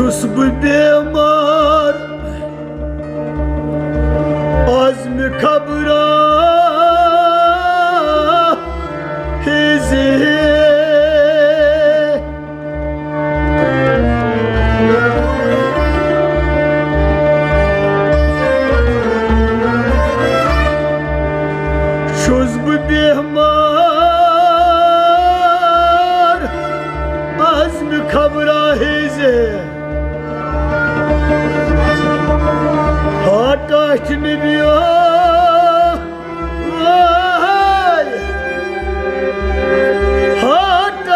छुस बह बेमार आज़म खबरा छुस बह बेमार आज़म खबरा हाट नबियो हाट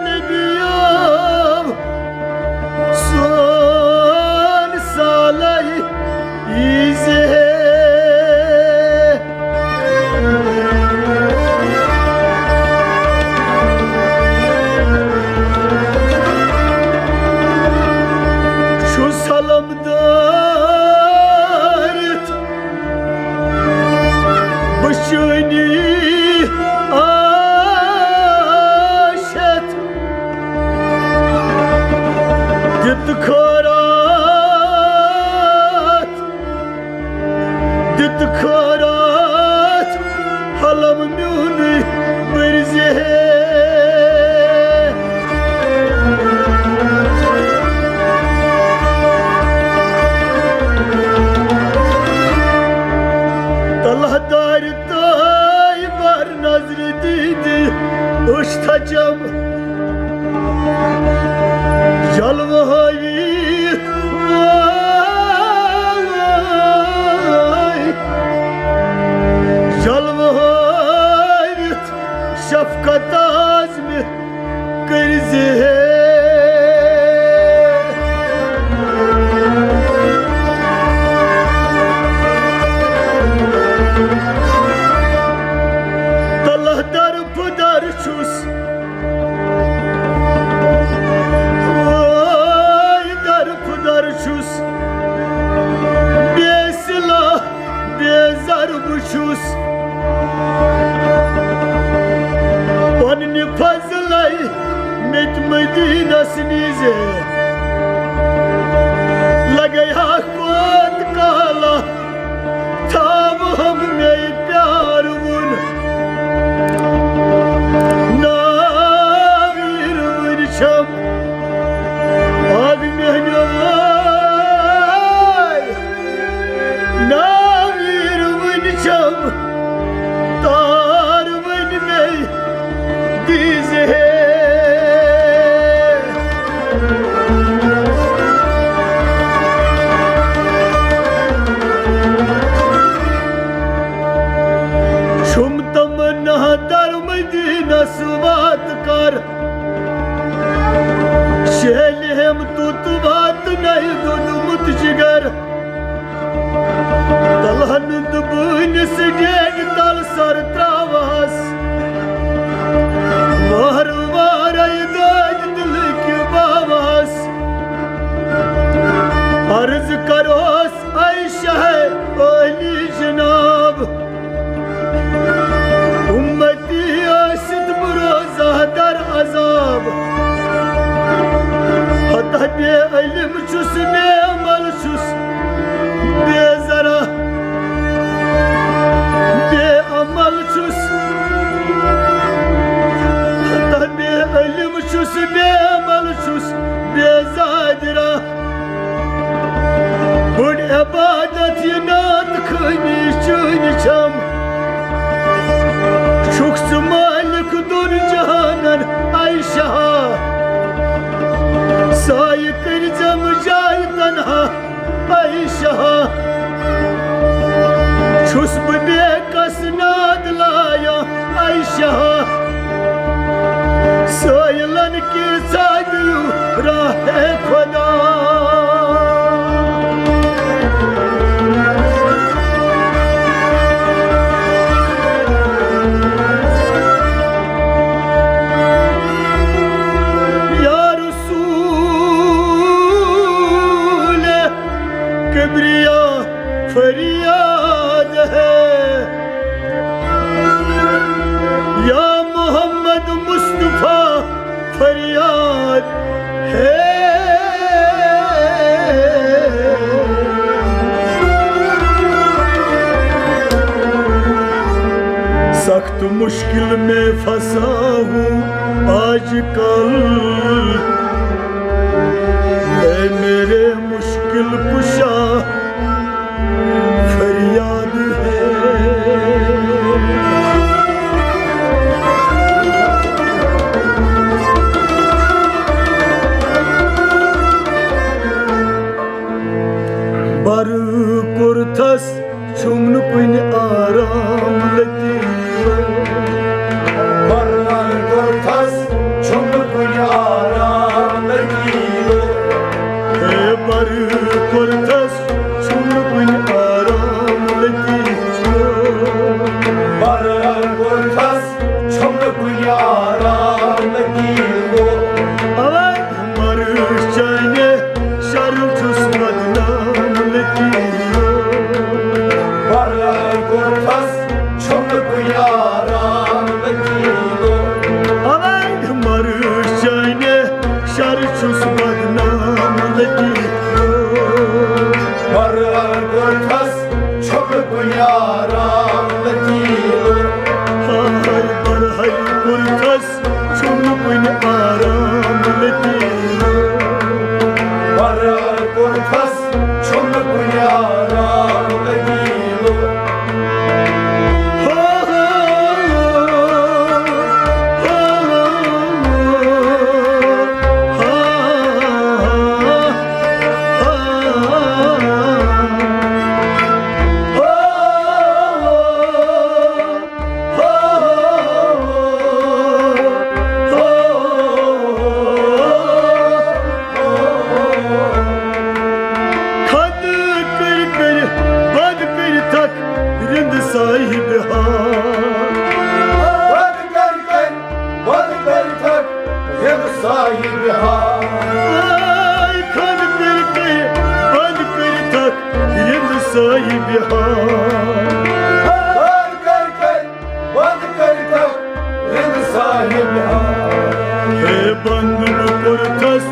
नबियो सोन सालाई खरात हलम म्यून बरजे तलहदार ताई बार नजर दीदी उश्तजम जलवाई शफकत आज़म कर्ज़े तलह दर फुदर छुस दर फुदर छुस बेसिला बेज़र्ब छुस फजलाई मित मदीना नीजे लगे कोत काला थाव हम में प्यार उन नावीर वरशम आग मेहनो नावीर वरशम तार वन में शुम तमन्ना दर मदीना सुबात कर शेलहम तुत बात नहीं दुद मुत जिगर तलहन दुबन से डेग तल सर त्रावास अर्ज करोस ऐशा अली जनाब उम्मती आसिद बरोज़ा दर अजाब हता बे इल्म छुस बे अमल छुस बे जरा बे अमल छुस हता बे इल्म छुस बे अमल छुस बे ज़ादिरा बुढ़ इबादत ये नात खानी चुन छम शुक्स मालिक दुर जहानन आयशा साय कर जम जाय तन्हा आयशा छुस बेकस नाद लाया आयशा सायलन की सादियु राह खुदा फरियाद है या मोहम्मद मुस्तफा फरियाद है सा हूँ आजकल, मैं मेरे मुश्किल कुशा फरियाद है। बर कुर्थस छुमन कुन आराम लगी, बर कुर्थस छुमन कुन आराम लगी, बर कुर्थस छुमन कुन आराम लगी, बर कुर्थस छुमन कुन आराम लगी। अवै मर चाइने शर छुस बदनाम लगी, बर कुर्थस छुमन कुन आराम लगी, अवै मर चाइने शर छुस बदनाम लगी, बर कुर्थस छुमन कुन आराम लगी। हाय बर हाय कुर्थस छुमन कुन आराम लगी, बर कुर्थस छुमन कुन आराम लगी। साहिब बंद कर थक रिंद साहिब खन कर बंद कर थक रिंद साहिब बंद कर थक रिंद साहिब है बंद कुर्थस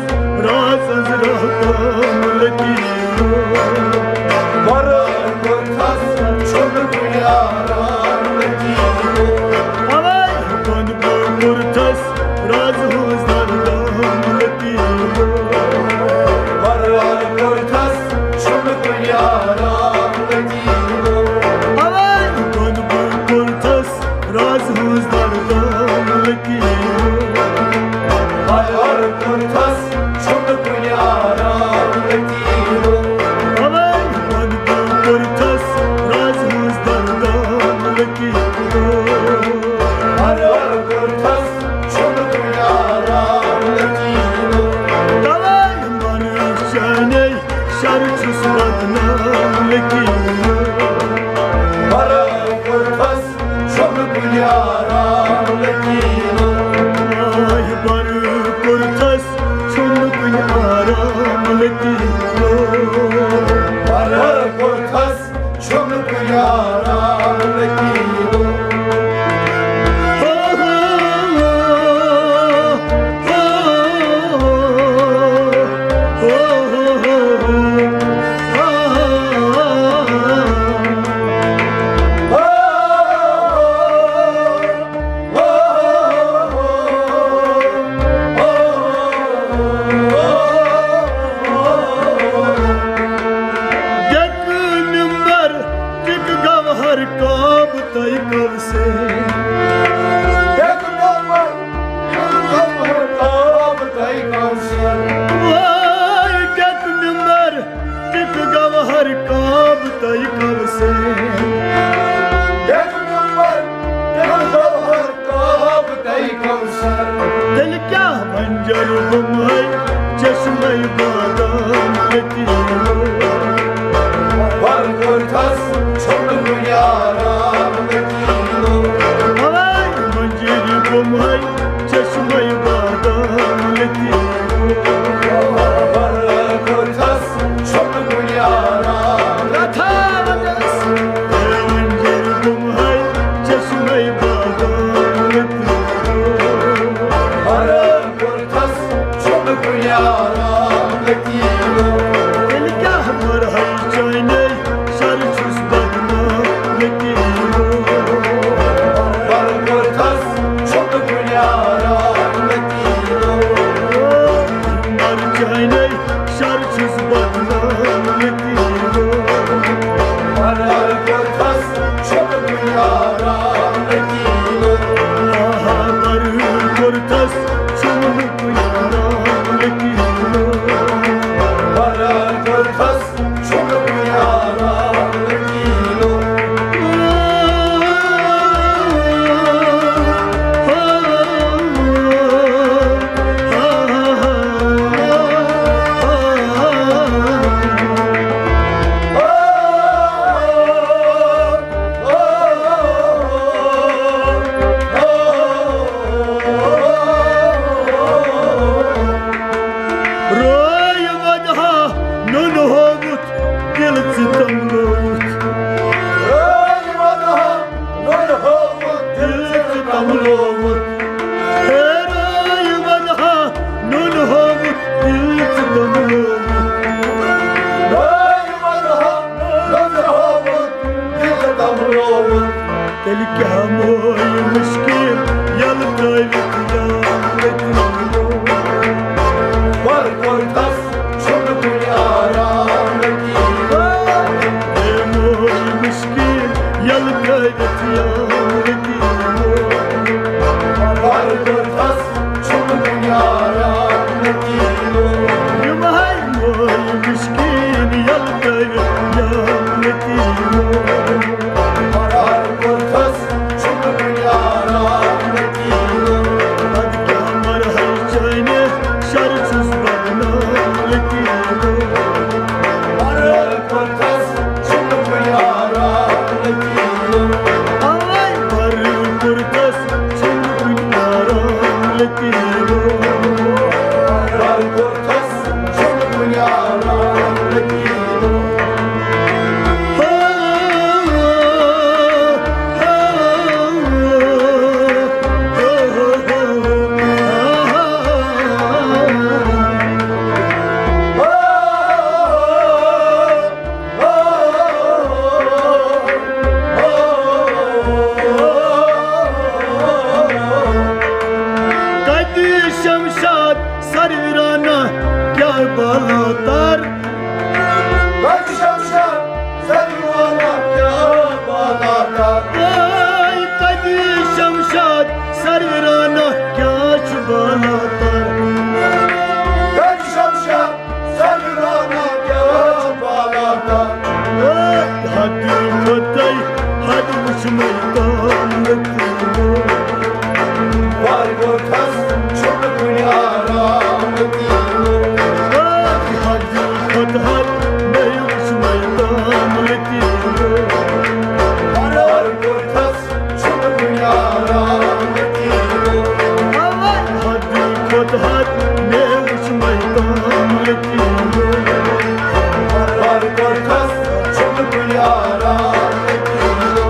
राज काम लगी, बर कुर्थस छुमन कुन आराम लगी, बंद कुर्थस राज काम लगी, बर कुर्थस छुमन कुन आराम लगी, बंद कुर्थस राज काम लगी, बर कुर्थस छुमन कुन आराम लगी, बंद कुर्थस राज काम लगी, बर कुर्थस छुमन कुन आराम लगी, मर शाने शर छुस बदनाम लगी, बर कुर्थस छुमन कुन आराम लगी, बर कुर्थस छुमन कुन आराम लगी, बर कुर्थस छुमन कुन आराम लगी। काब तय कब से एक नंबर काब तय कब से, एक नंबर टिक गवहर काब तय कब से, एक नंबर काब तय कब से, दिल क्या बंजर गुम है चश्मे बादाम लगी, बर कुर्थस छुमन कुन आराम लगी, मंजिल गुम है चश्मे बादाम लगी, बर कुर्थस छुमन कुन आराम मंजिल गुम है चश्मे बादाम लगी, बर कुर्थस छुमन कुन आराम लगी, दिल क्या मर है चाइने शर छुस बदनाम लगी। çayne şarçız bakmam letilo Arar korkas çok yarar letilo Aha barı kortas çumluk yaram letilo Arar korkas çok yarar letilo Telik hamoy müşkil yalıkaylık yağletilo Var korkas çok yarar letilo Emoy müşkil yalıkaylık yağletilo Var korkas çok yarar letilo Yumay moy müşkil yalıkaylık yağletilo Arar korkas çok yarar letilo Hadi kamar hay çayne şarçız bakmam letilo Arar korkas çok yarar letilo Ay barı kortas çumluk yaram letilo Arar korkas çok yarar letilo Kaydı şamşat sarvirana gel balatar Bak şamşam sen yuvarlak ya bağlarda Ay kaydı şamşat sarvirana gel balatar Bak şamşam sen yuvarlak ya bağlarda Ay hadi katay hadi uçmaydan letilo Var korkas çok yarar letilo Hadi kadar ne uçmaydan letilo Arar korkas çok yarar letilo Hadi kadar ne uçmaydan letilo Arar korkas çok yarar letilo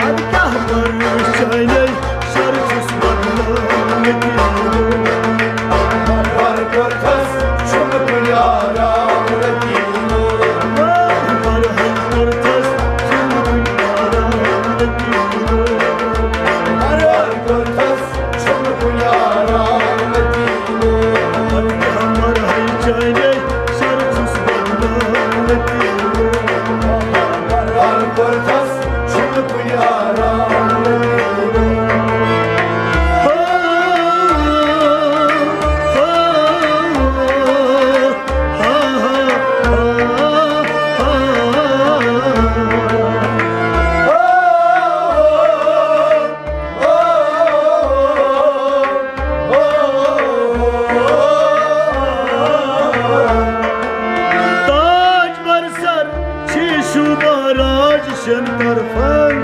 Hadi kahvar şayney şarkıs bakmam letilo Arar korkas çok yarar letilo Var hay kortas çumluk yaram letilo Arar korkas çok yarar letilo Hadi kahvar hay çayney şarkıs bakmam letilo Arar korkas çok yarar letilo Taç barsar çişu baraj şen tarfan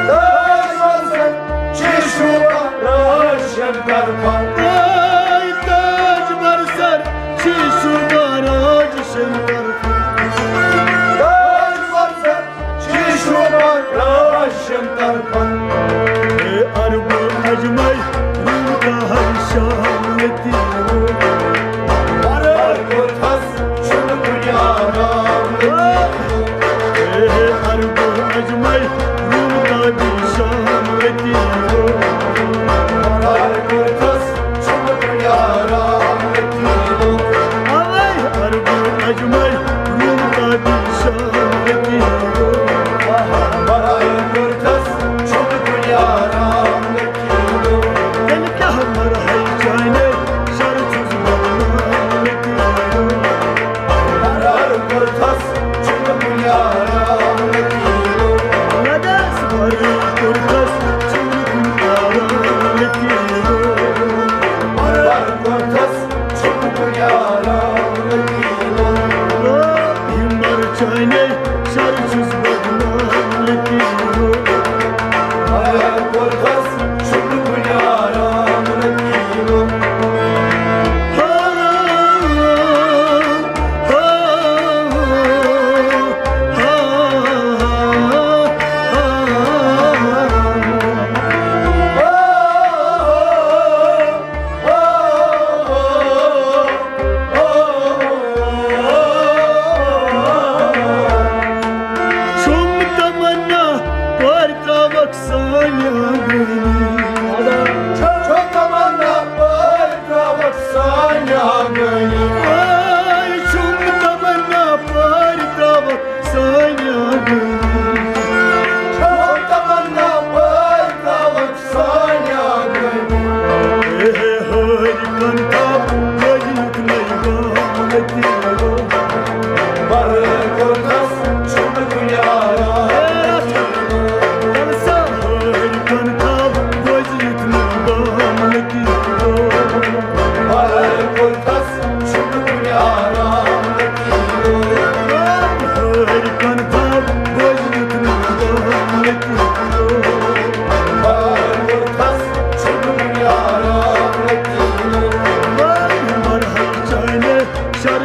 Daşmansın çişuva raşen karpan Ay taç barsar çişu baraj şen tarfan Daşmansın çişuva raşen karpan Arbu acmay ruka hay şam letilo Arar korkas çok yarar letilo Arbu acmay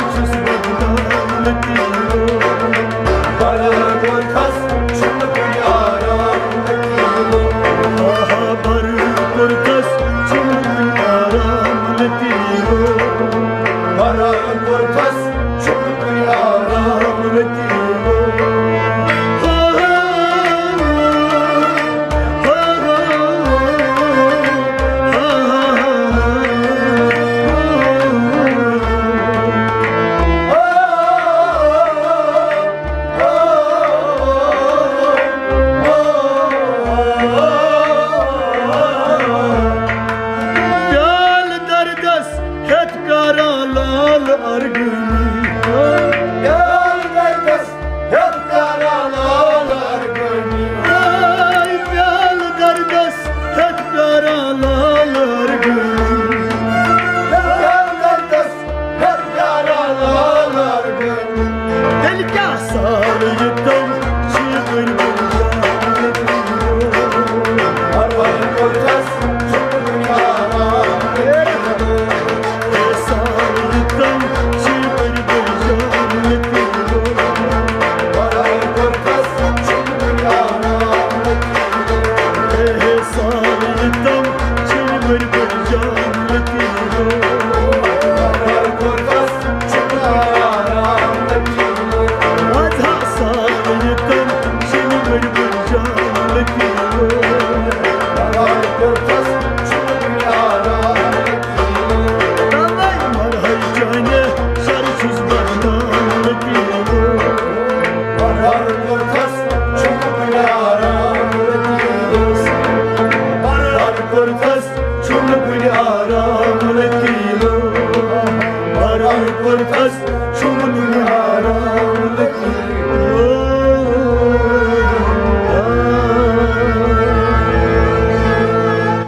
çus badam latiyo Barar korkas çubuk yaram latiyo aha bar korkas çubuk yaram latiyo Barar korkas çubuk yaram latiyo Korkas, çubuk